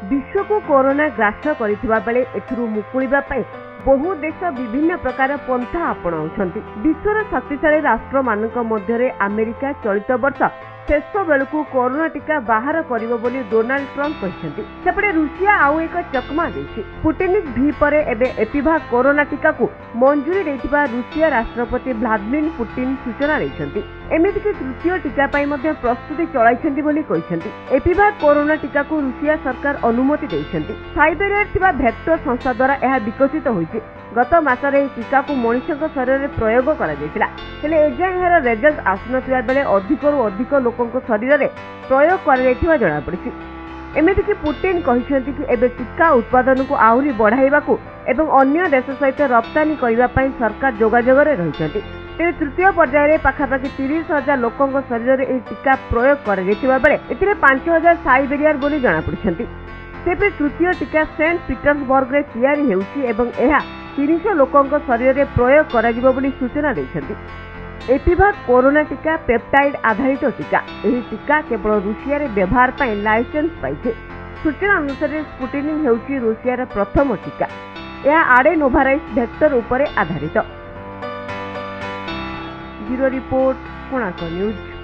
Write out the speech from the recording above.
विश्व को corona grass करिथिबा बेले एथुरु मुकुलिबा पई बहु देश विभिन्न प्रकार पंथा आपणाउछंती। विश्वर शक्तिशाली राष्ट्र मानक मध्यरे अमेरिका चलित वर्ष शेष बेलू कोरोना टीका बाहर करिवो बोली डोनाल्ड ट्रम्प कहते। सेपटे रुषिया आउ एक चकमा देछि। स्पुटनिक V परे एबे एपिभा कोरोना टीका को मंजूरी देथिबा रुषिया राष्ट्रपति व्लादिमीर पुतिन सूचना दैछंती। एमिति कि तृतीय टीका पई मध्ये प्रस्तुति चलाइछंती बोली कहछंती। एपिभा कोरोना टीका को रुषिया सरकार अनुमति दैछंती। साइबेरिया थिबा भेक्टर संस्था द्वारा एहा विकसित होइछि। गत मासरे टीका को मनुष्यक शरीर में प्रयोग करा जायतिला। हेले एजाय एहार रिजल्ट आसुनथिबा बेले अधिकरु अधिक लोकक शरीर में प्रयोग करा जायतिबा जणा पड़िछि। एमिति कि पुतिन कहिसेंती कि एबे टीका उत्पादन को आहुरी बढ़ाइबाकू एवं अन्य देश सहित रप्तानी करिबा पई सरकार जोगाजोग रे रहिसेंती। तेरे तृतीय पर्याय रे पाखापाखि 30,000 लोकक शरीर में टीका प्रयोग करा जायतिबा बेले एथिरे 5,000 साइबेरियार बोली जणा पड़िसेंती। तेबे तृतीय टीका सेंट पीटर्सबर्ग रे तैयारी हेउछि एवं एहा 300 लोकक शरीर में प्रयोग करा जिवो बोली सूचना दैछंती। एपिभा कोरोना टीका पेप्टाइड आधारित टीका। एही टीका केवल रुषिया रे व्यवहार पई लाइसेंस पाइछे। सूचना अनुसार स्पुटनिक हेउछि रुषिया रे प्रथम टीका। यह आडेनोभाइरस भेक्टर उपरे आधारित। Bureau report Konark news.